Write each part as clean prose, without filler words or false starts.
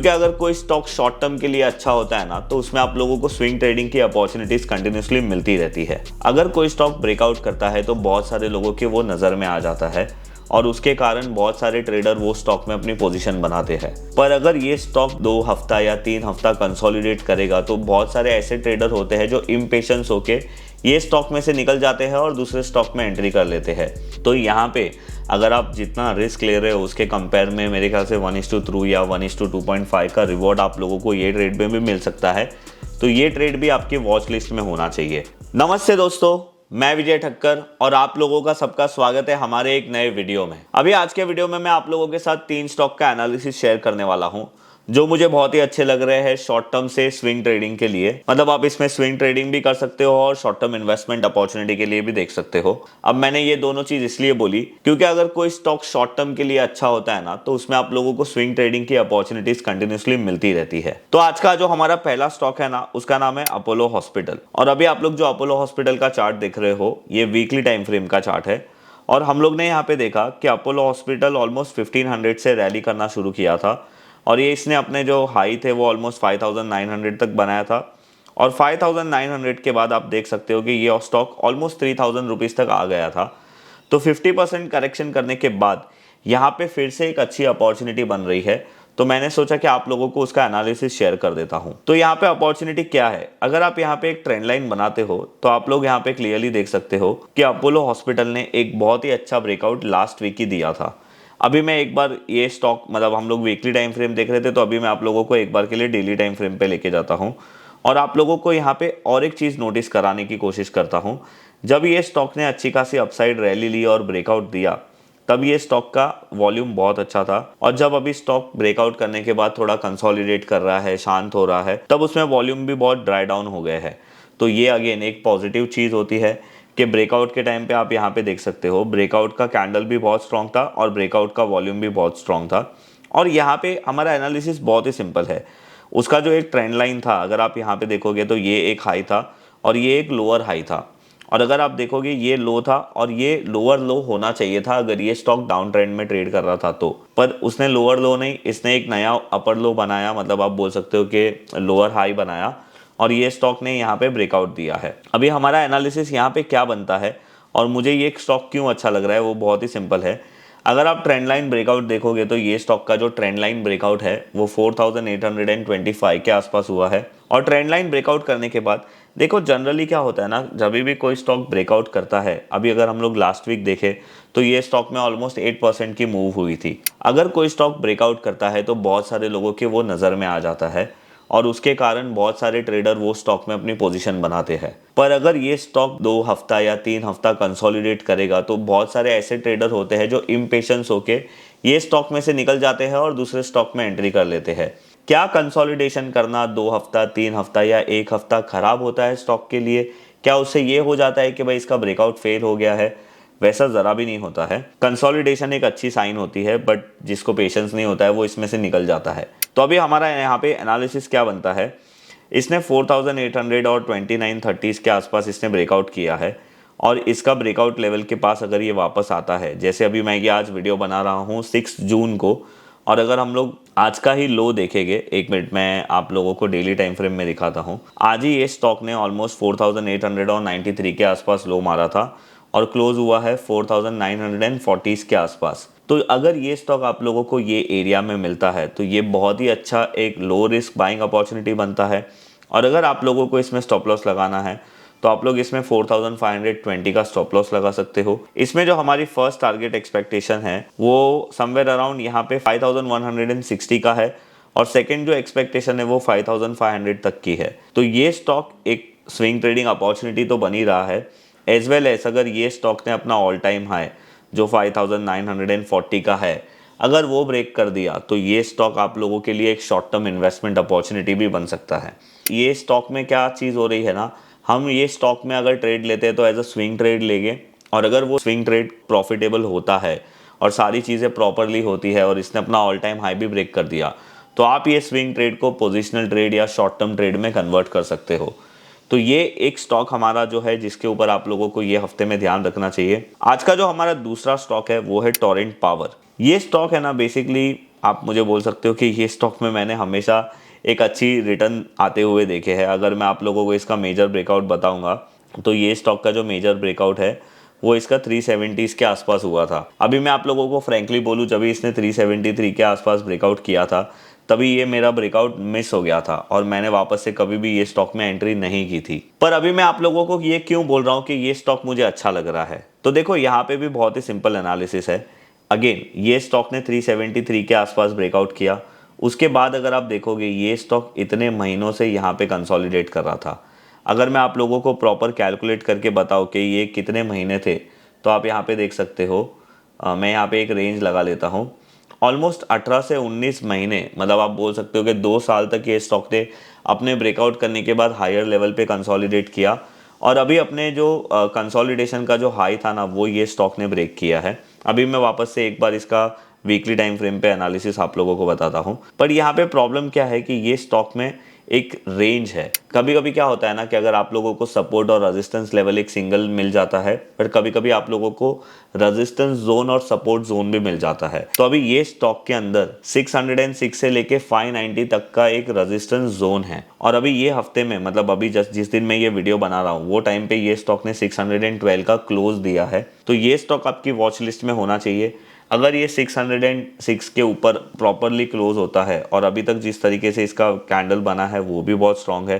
क्योंकि अगर कोई स्टॉक शॉर्ट टर्म के लिए अच्छा होता है ना, तो उसमें आप लोगों को स्विंग ट्रेडिंग की अपॉर्चुनिटीज कंटिन्यूसली मिलती रहती है। अगर कोई स्टॉक ब्रेकआउट करता है तो बहुत सारे लोगों के वो नज़र में आ जाता है और उसके कारण बहुत सारे ट्रेडर वो स्टॉक में अपनी पोजीशन बनाते हैं। पर अगर ये स्टॉक 2 हफ्ता या 3 हफ्ता कंसोलिडेट करेगा तो बहुत सारे ऐसे ट्रेडर होते हैं जो इम्पेशंस होके ये स्टॉक में से निकल जाते हैं और दूसरे स्टॉक में एंट्री कर लेते हैं। तो यहाँ पे अगर आप जितना रिस्क ले रहे हो उसके कंपेयर में मेरे ख्याल से 1:3 या 1:2.5 का रिवॉर्ड आप लोगों को ये ट्रेड में भी मिल सकता है। तो ये ट्रेड भी आपकी वॉच लिस्ट में होना चाहिए। नमस्ते दोस्तों, मैं विजय ठक्कर और आप लोगों का सबका स्वागत है हमारे एक नए वीडियो में। अभी आज के वीडियो में मैं आप लोगों के साथ 3 स्टॉक का एनालिसिस शेयर करने वाला हूं जो मुझे बहुत ही अच्छे लग रहे हैं शॉर्ट टर्म से स्विंग ट्रेडिंग के लिए। मतलब आप इसमें स्विंग ट्रेडिंग भी कर सकते हो और शॉर्ट टर्म इन्वेस्टमेंट अपॉर्चुनिटी के लिए भी देख सकते हो। अब मैंने ये दोनों चीज इसलिए बोली क्योंकि अगर कोई स्टॉक शॉर्ट टर्म के लिए अच्छा होता है ना, तो उसमें आप लोगों को स्विंग ट्रेडिंग की अपॉर्चुनिटीज कंटिन्यूसली मिलती रहती है। तो आज का जो हमारा पहला स्टॉक है ना, उसका नाम है अपोलो हॉस्पिटल। और अभी आप लोग जो अपोलो हॉस्पिटल का चार्ट देख रहे हो, ये वीकली टाइम फ्रेम का चार्ट है। और हम लोग ने यहाँ पे देखा कि अपोलो हॉस्पिटल ऑलमोस्ट 1500 से रैली करना शुरू किया था और ये इसने अपने जो हाई थे वो ऑलमोस्ट 5900 तक बनाया था। और 5900 के बाद आप देख सकते हो कि ये स्टॉक ऑलमोस्ट 3000 रुपीज़ तक आ गया था। तो 50% करेक्शन करने के बाद यहाँ पे फिर से एक अच्छी अपॉर्चुनिटी बन रही है। तो मैंने सोचा कि आप लोगों को उसका एनालिसिस शेयर कर देता हूँ। तो यहाँ पे अपॉर्चुनिटी क्या है, अगर आप यहाँ पे एक ट्रेंड लाइन बनाते हो तो आप लोग यहाँ पे क्लियरली देख सकते हो कि अपोलो हॉस्पिटल ने एक बहुत ही अच्छा ब्रेकआउट लास्ट वीक ही दिया था। अभी मैं एक बार ये स्टॉक, मतलब हम लोग वीकली टाइम फ्रेम देख रहे थे, तो अभी मैं आप लोगों को एक बार के लिए डेली टाइम फ्रेम पे लेके जाता हूँ और आप लोगों को यहाँ पे और एक चीज़ नोटिस कराने की कोशिश करता हूँ। जब ये स्टॉक ने अच्छी खासी अपसाइड रैली ली और ब्रेकआउट दिया, तब ये स्टॉक का वॉल्यूम बहुत अच्छा था। और जब अभी स्टॉक ब्रेकआउट करने के बाद थोड़ा कंसोलिडेट कर रहा है, शांत हो रहा है, तब उसमें वॉल्यूम भी बहुत ड्राई डाउन हो गए हैं। तो ये अगेन एक पॉजिटिव चीज़ होती है कि ब्रेकआउट के टाइम पे आप यहाँ पे देख सकते हो ब्रेकआउट का कैंडल भी बहुत स्ट्रॉन्ग था और ब्रेकआउट का वॉल्यूम भी बहुत स्ट्रॉन्ग था। और यहाँ पे हमारा एनालिसिस बहुत ही सिंपल है। उसका जो एक ट्रेंड लाइन था, अगर आप यहाँ पे देखोगे तो ये एक हाई था और ये एक लोअर हाई था। और अगर आप देखोगे ये लो था और ये लोअर लो होना चाहिए था अगर ये स्टॉक डाउन ट्रेंड में ट्रेड कर रहा था तो। पर उसने लोअर लो नहीं, इसने एक नया अपर लो बनाया, मतलब आप बोल सकते हो कि लोअर हाई बनाया और ये स्टॉक ने यहाँ पे ब्रेकआउट दिया है। अभी हमारा एनालिसिस यहाँ पे क्या बनता है और मुझे ये स्टॉक क्यों अच्छा लग रहा है, वो बहुत ही सिंपल है। अगर आप ट्रेंड लाइन ब्रेकआउट देखोगे तो ये स्टॉक का जो ट्रेंड लाइन ब्रेकआउट है वो 4825 के आसपास हुआ है। और ट्रेंड लाइन ब्रेकआउट करने के बाद देखो जनरली क्या होता है ना, जब भी कोई स्टॉक ब्रेकआउट करता है, अभी अगर हम लोग लास्ट वीक देखें तो ये स्टॉक में ऑलमोस्ट 8% की मूव हुई थी। अगर कोई स्टॉक ब्रेकआउट करता है तो बहुत सारे लोगों के वो नज़र में आ जाता है और उसके कारण बहुत सारे ट्रेडर वो स्टॉक में अपनी पोजीशन बनाते हैं। पर अगर ये स्टॉक 2 हफ्ता या 3 हफ्ता कंसोलिडेट करेगा तो बहुत सारे ऐसे ट्रेडर होते हैं जो इम्पेशंस होके ये स्टॉक में से निकल जाते हैं और दूसरे स्टॉक में एंट्री कर लेते हैं। क्या कंसोलिडेशन करना 2 हफ्ता, 3 हफ्ता या 1 हफ्ता खराब होता है स्टॉक के लिए? क्या उससे ये हो जाता है कि भाई इसका ब्रेकआउट फेल हो गया है? वैसा ज़रा भी नहीं होता है। कंसोलिडेशन एक अच्छी साइन होती है, बट जिसको पेशेंस नहीं होता है वो इसमें से निकल जाता है। तो अभी हमारा यहाँ पे एनालिसिस क्या बनता है, इसने 4800 और 2930 के आसपास इसने ब्रेकआउट किया है और इसका ब्रेकआउट लेवल के पास अगर ये वापस आता है, जैसे अभी मैं ये आज वीडियो बना रहा हूँ 6 जून को, और अगर हम लोग आज का ही लो देखेंगे, 1 मिनट में आप लोगों को डेली टाइम फ्रेम में दिखाता हूँ। आज ही ये स्टॉक ने ऑलमोस्ट 4893 के आसपास लो मारा था और क्लोज हुआ है 4940 के आसपास। तो अगर ये स्टॉक आप लोगों को ये एरिया में मिलता है तो ये बहुत ही अच्छा एक लो रिस्क बाइंग अपॉर्चुनिटी बनता है। और अगर आप लोगों को इसमें स्टॉप लॉस लगाना है तो आप लोग इसमें 4520 का स्टॉप लॉस लगा सकते हो। इसमें जो हमारी फर्स्ट टारगेट एक्सपेक्टेशन है वो समवेयर अराउंड यहाँ पे 5160 का है और सेकंड जो एक्सपेक्टेशन है वो 5500 तक की है। तो ये स्टॉक एक स्विंग ट्रेडिंग अपॉर्चुनिटी तो बन ही रहा है, एज वेल एज अगर ये स्टॉक ने अपना ऑल टाइम हाई जो 5940 का है, अगर वो ब्रेक कर दिया तो ये स्टॉक आप लोगों के लिए एक शॉर्ट टर्म इन्वेस्टमेंट अपॉर्चुनिटी भी बन सकता है। ये स्टॉक में क्या चीज़ हो रही है ना, हम ये स्टॉक में अगर ट्रेड लेते हैं तो एज अ स्विंग ट्रेड लेंगे और अगर वो स्विंग ट्रेड प्रॉफिटेबल होता है और सारी चीज़ें प्रॉपरली होती है और इसने अपना ऑल टाइम हाई भी ब्रेक कर दिया, तो आप ये स्विंग ट्रेड को पोजिशनल ट्रेड या शॉर्ट टर्म ट्रेड में कन्वर्ट कर सकते हो। तो ये एक स्टॉक हमारा जो है जिसके ऊपर आप लोगों को ये हफ्ते में ध्यान रखना चाहिए। आज का जो हमारा दूसरा स्टॉक है वो है टोरेंट पावर। ये स्टॉक है ना, बेसिकली आप मुझे बोल सकते हो कि ये स्टॉक में मैंने हमेशा एक अच्छी रिटर्न आते हुए देखे हैं। अगर मैं आप लोगों को इसका मेजर ब्रेकआउट बताऊंगा तो ये स्टॉक का जो मेजर ब्रेकआउट है वो इसका 370s के आसपास हुआ था। अभी मैं आप लोगों को फ्रैंकली बोलूँ, जब इसने 373 के आसपास ब्रेकआउट किया था तभी ये मेरा ब्रेकआउट मिस हो गया था और मैंने वापस से कभी भी ये स्टॉक में एंट्री नहीं की थी। पर अभी मैं आप लोगों को ये क्यों बोल रहा हूँ कि ये स्टॉक मुझे अच्छा लग रहा है, तो देखो यहाँ पे भी बहुत ही सिंपल एनालिसिस है। अगेन ये स्टॉक ने 373 के आसपास ब्रेकआउट किया, उसके बाद अगर आप देखोगे ये स्टॉक इतने महीनों से यहाँ पे कंसोलिडेट कर रहा था। अगर मैं आप लोगों को प्रॉपर कैलकुलेट करके बताऊँ कि ये कितने महीने थे तो आप यहाँ पे देख सकते हो। मैं यहाँ पे एक रेंज लगा लेता हूँ। ऑलमोस्ट 18 से 19 महीने, मतलब आप बोल सकते हो कि 2 साल तक ये स्टॉक ने अपने ब्रेकआउट करने के बाद हायर लेवल पे कंसोलिडेट किया और अभी अपने जो कंसोलिडेशन का जो हाई था ना वो ये स्टॉक ने ब्रेक किया है। अभी मैं वापस से एक बार इसका वीकली टाइम फ्रेम पे एनालिसिस आप लोगों को बताता हूँ। पर यहाँ पे प्रॉब्लम क्या है कि ये स्टॉक में एक रेंज है। कभी कभी क्या होता है ना कि अगर आप लोगों को सपोर्ट और रेजिस्टेंस लेवल एक सिंगल मिल जाता है, पर कभी कभी आप लोगों को रेजिस्टेंस जोन और सपोर्ट जोन भी मिल जाता है। तो अभी ये स्टॉक के अंदर 606 से लेके 590 तक का एक रेजिस्टेंस जोन है और अभी ये हफ्ते में, मतलब अभी जिस दिन मैं ये वीडियो बना रहा हूँ वो टाइम पे ये स्टॉक ने 612 का क्लोज दिया है। तो ये स्टॉक आपकी वॉच लिस्ट में होना चाहिए। अगर ये 606 के ऊपर प्रॉपरली क्लोज होता है और अभी तक जिस तरीके से इसका कैंडल बना है वो भी बहुत स्ट्रांग है,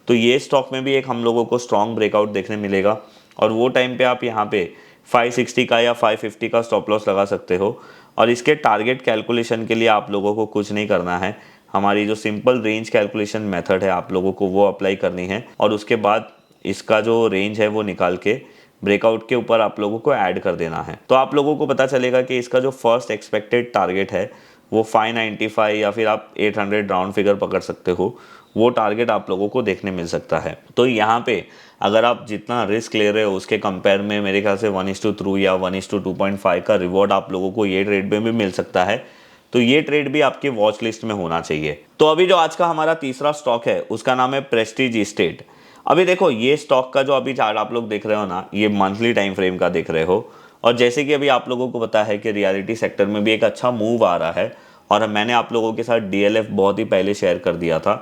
तो ये स्टॉक में भी एक हम लोगों को स्ट्रांग ब्रेकआउट देखने मिलेगा और वो टाइम पे आप यहाँ पे 560 का या 550 का स्टॉप लॉस लगा सकते हो। और इसके टारगेट कैलकुलेशन के लिए आप लोगों को कुछ नहीं करना है, हमारी जो सिंपल रेंज कैलकुलेशन मेथड है आप लोगों को वो अप्लाई करनी है और उसके बाद इसका जो रेंज है वो निकाल के ब्रेकआउट के ऊपर आप लोगों को ऐड कर देना है। तो आप लोगों को पता चलेगा कि इसका जो फर्स्ट एक्सपेक्टेड टारगेट है वो 595 या फिर आप 800 राउंड फिगर पकड़ सकते हो, वो टारगेट आप लोगों को देखने मिल सकता है। तो यहाँ पे अगर आप जितना रिस्क ले रहे हो उसके कंपेयर में मेरे ख्याल से 1:3 या 1:2.5 का रिवॉर्ड आप लोगों को ये ट्रेड में भी मिल सकता है। तो ये ट्रेड भी आपकी वॉच लिस्ट में होना चाहिए। तो अभी जो आज का हमारा तीसरा स्टॉक है उसका नाम है प्रेस्टीज एस्टेट। अभी देखो ये स्टॉक का जो अभी चार्ट आप लोग देख रहे हो ना, ये मंथली टाइम फ्रेम का देख रहे हो और जैसे कि अभी आप लोगों को पता है कि रियलिटी सेक्टर में भी एक अच्छा मूव आ रहा है और मैंने आप लोगों के साथ डीएलएफ बहुत ही पहले शेयर कर दिया था।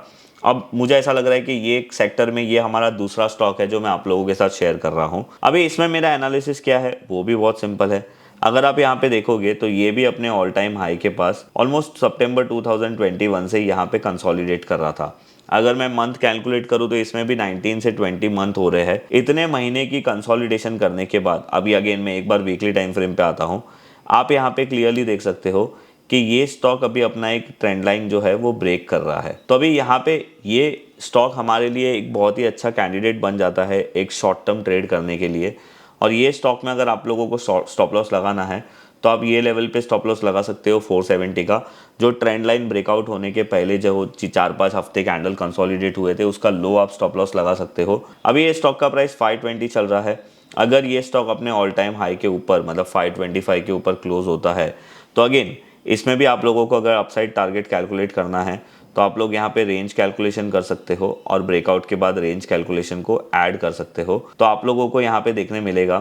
अब मुझे ऐसा लग रहा है कि ये सेक्टर में ये हमारा दूसरा स्टॉक है जो मैं आप लोगों के साथ शेयर कर रहा हूँ। अभी इसमें मेरा एनालिसिस क्या है वो भी बहुत सिंपल है। अगर आप यहाँ पे देखोगे तो ये भी अपने ऑल टाइम हाई के पास ऑलमोस्ट सितंबर 2021 से यहाँ पे कंसोलिडेट कर रहा था। अगर मैं मंथ कैलकुलेट करूँ तो इसमें भी 19 से 20 मंथ हो रहे हैं। इतने महीने की कंसोलिडेशन करने के बाद अभी अगेन मैं एक बार वीकली टाइम फ्रेम पे आता हूँ। आप यहाँ पे क्लियरली देख सकते हो कि ये स्टॉक अभी अपना एक ट्रेंड लाइन जो है वो ब्रेक कर रहा है। तो अभी यहाँ पे ये स्टॉक हमारे लिए एक बहुत ही अच्छा कैंडिडेट बन जाता है एक शॉर्ट टर्म ट्रेड करने के लिए। और ये स्टॉक में अगर आप लोगों को स्टॉप लॉस लगाना है तो आप ये लेवल पे स्टॉप लॉस लगा सकते हो 470 का, जो ट्रेंड लाइन ब्रेकआउट होने के पहले जो 4-5 हफ्ते कैंडल कंसोलिडेट हुए थे उसका लो आप स्टॉप लॉस लगा सकते हो। अभी ये स्टॉक का प्राइस 520 चल रहा है। अगर ये स्टॉक अपने ऑल टाइम हाई के ऊपर मतलब 525 के ऊपर क्लोज होता है तो अगेन इसमें भी आप लोगों को अगर अपसाइड टारगेट कैलकुलेट करना है तो आप लोग यहाँ पे रेंज कैलकुलेशन कर सकते हो और ब्रेकआउट के बाद रेंज कैलकुलेशन को ऐड कर सकते हो। तो आप लोगों को यहाँ पे देखने मिलेगा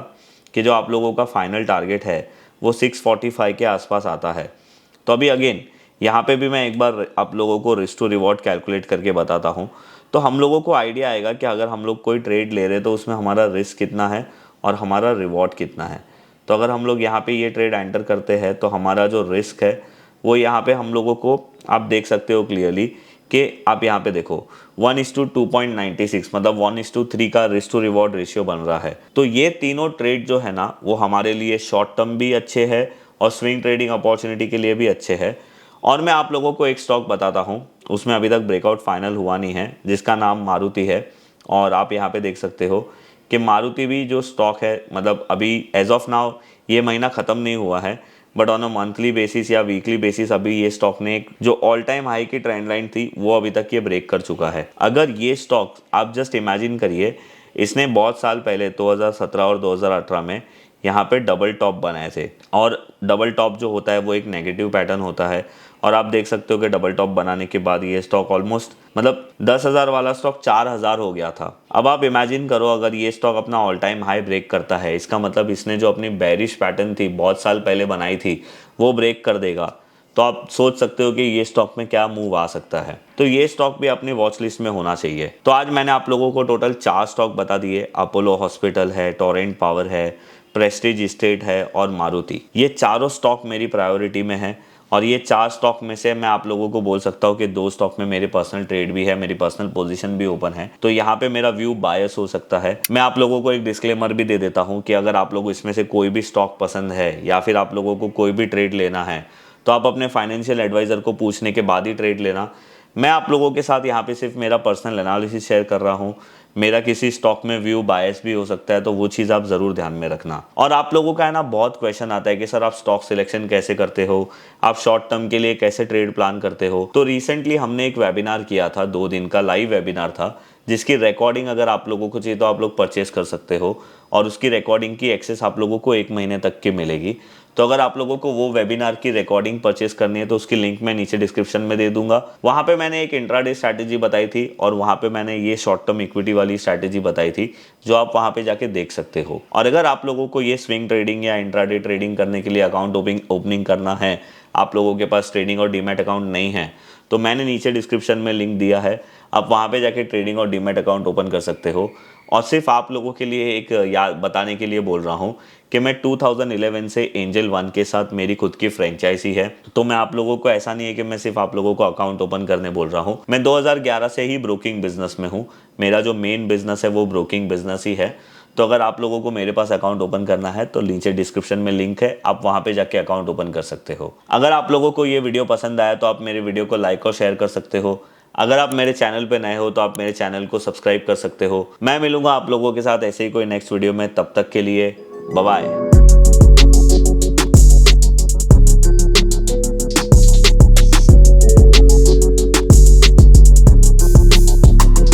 कि जो आप लोगों का फाइनल टारगेट है वो 645 के आसपास आता है। तो अभी अगेन यहाँ पे भी मैं एक बार आप लोगों को रिस्क टू रिवॉर्ड कैलकुलेट करके बताता हूँ तो हम लोगों को आइडिया आएगा कि अगर हम लोग कोई ट्रेड ले रहे हैं तो उसमें हमारा रिस्क कितना है और हमारा रिवॉर्ड कितना है। तो अगर हम लोग यहाँ पे ये ट्रेड एंटर करते हैं तो हमारा जो रिस्क है वो यहाँ पे हम लोगों को आप देख सकते हो क्लियरली कि आप यहाँ पे देखो 1:2.96 मतलब 1:3 का रिस्क टू रिवॉर्ड रेशियो बन रहा है। तो ये तीनों ट्रेड जो है ना वो हमारे लिए शॉर्ट टर्म भी अच्छे है और स्विंग ट्रेडिंग अपॉर्चुनिटी के लिए भी अच्छे है। और मैं आप लोगों को एक स्टॉक बताता हूँ, उसमें अभी तक ब्रेकआउट फाइनल हुआ नहीं है, जिसका नाम मारुति है। और आप यहाँ पे देख सकते हो कि मारुति भी जो स्टॉक है मतलब अभी एज ऑफ नाउ ये महीना ख़त्म नहीं हुआ है, but on a monthly basis या वीकली बेसिस अभी ये स्टॉक ने जो ऑल टाइम हाई की ट्रेंड लाइन थी वो अभी तक ये ब्रेक कर चुका है। अगर ये स्टॉक आप जस्ट इमेजिन करिए, इसने बहुत साल पहले 2017 और 2018 में यहाँ पे डबल टॉप बनाए थे और डबल टॉप जो होता है वो एक नेगेटिव पैटर्न होता है। और आप देख सकते हो कि डबल टॉप बनाने के बाद ये स्टॉक ऑलमोस्ट मतलब 10,000 वाला स्टॉक 4,000 हो गया था। अब आप इमेजिन करो अगर ये स्टॉक अपना ऑल टाइम हाई ब्रेक करता है, इसका मतलब इसने जो अपनी बेरिश पैटर्न थी बहुत साल पहले बनाई थी वो ब्रेक कर देगा। तो आप सोच सकते हो कि ये स्टॉक में क्या मूव आ सकता है। तो ये स्टॉक भी अपनी वॉच लिस्ट में होना चाहिए। तो आज मैंने आप लोगों को टोटल 4 स्टॉक बता दिए। अपोलो हॉस्पिटल है, टोरेंट पावर है, प्रेस्टीज इस्टेट है और मारुति। ये चारों स्टॉक मेरी प्रायोरिटी में है और ये 4 स्टॉक में से मैं आप लोगों को बोल सकता हूँ कि 2 स्टॉक में मेरी पर्सनल ट्रेड भी है, मेरी पर्सनल पोजीशन भी ओपन है। तो यहाँ पे मेरा व्यू बायस हो सकता है। मैं आप लोगों को एक डिस्क्लेमर भी दे देता हूँ कि अगर आप लोगों इसमें से कोई भी स्टॉक पसंद है या फिर आप लोगों को कोई भी ट्रेड लेना है तो आप अपने फाइनेंशियल एडवाइज़र को पूछने के बाद ही ट्रेड लेना। मैं आप लोगों के साथ यहाँ पे सिर्फ मेरा पर्सनल एनालिसिस शेयर कर रहा हूँ। मेरा किसी स्टॉक में व्यू बायस भी हो सकता है, तो वो चीज़ आप ज़रूर ध्यान में रखना। और आप लोगों का है ना बहुत क्वेश्चन आता है कि सर आप स्टॉक सिलेक्शन कैसे करते हो, आप शॉर्ट टर्म के लिए कैसे ट्रेड प्लान करते हो। तो रिसेंटली हमने एक वेबिनार किया था, 2 दिन का लाइव वेबिनार था, जिसकी रिकॉर्डिंग अगर आप लोगों को चाहिए तो आप लोग परचेस कर सकते हो और उसकी रिकॉर्डिंग की एक्सेस आप लोगों को 1 महीने तक की मिलेगी। तो अगर आप लोगों को वो वेबिनार की रिकॉर्डिंग परचेस करनी है तो उसकी लिंक मैं नीचे डिस्क्रिप्शन में दे दूंगा। वहाँ पे मैंने एक इंट्राडे स्ट्रैटेजी बताई थी और वहाँ पे मैंने ये शॉर्ट टर्म इक्विटी वाली स्ट्रैटेजी बताई थी, जो आप वहाँ पे जाके देख सकते हो। और अगर आप लोगों को ये स्विंग ट्रेडिंग या इंट्राडे ट्रेडिंग करने के लिए अकाउंट ओपनिंग करना है, आप लोगों के पास ट्रेडिंग और डीमैट अकाउंट नहीं है, तो मैंने नीचे डिस्क्रिप्शन में लिंक दिया है, आप वहाँ पे जाके ट्रेडिंग और डीमैट अकाउंट ओपन कर सकते हो। और सिर्फ आप लोगों के लिए एक याद बताने के लिए बोल रहा हूँ कि मैं 2011 से एंजल वन के साथ मेरी खुद की फ्रेंचाइजी है। तो मैं आप लोगों को ऐसा नहीं है कि मैं सिर्फ आप लोगों को अकाउंट ओपन करने बोल रहा हूँ। मैं 2011 से ही ब्रोकिंग बिजनेस में हूँ। मेरा जो मेन बिजनेस है वो ब्रोकिंग बिजनेस ही है। तो अगर आप लोगों को मेरे पास अकाउंट ओपन करना है तो नीचे डिस्क्रिप्शन में लिंक है, आप वहां पे जाके अकाउंट ओपन कर सकते हो। अगर आप लोगों को ये वीडियो पसंद आया तो आप मेरे वीडियो को लाइक और शेयर कर सकते हो। अगर आप मेरे चैनल पे नए हो तो आप मेरे चैनल को सब्सक्राइब कर सकते हो। मैं मिलूंगा आप लोगों के साथ ऐसे ही कोई नेक्स्ट वीडियो में, तब तक के लिए बाय बाय।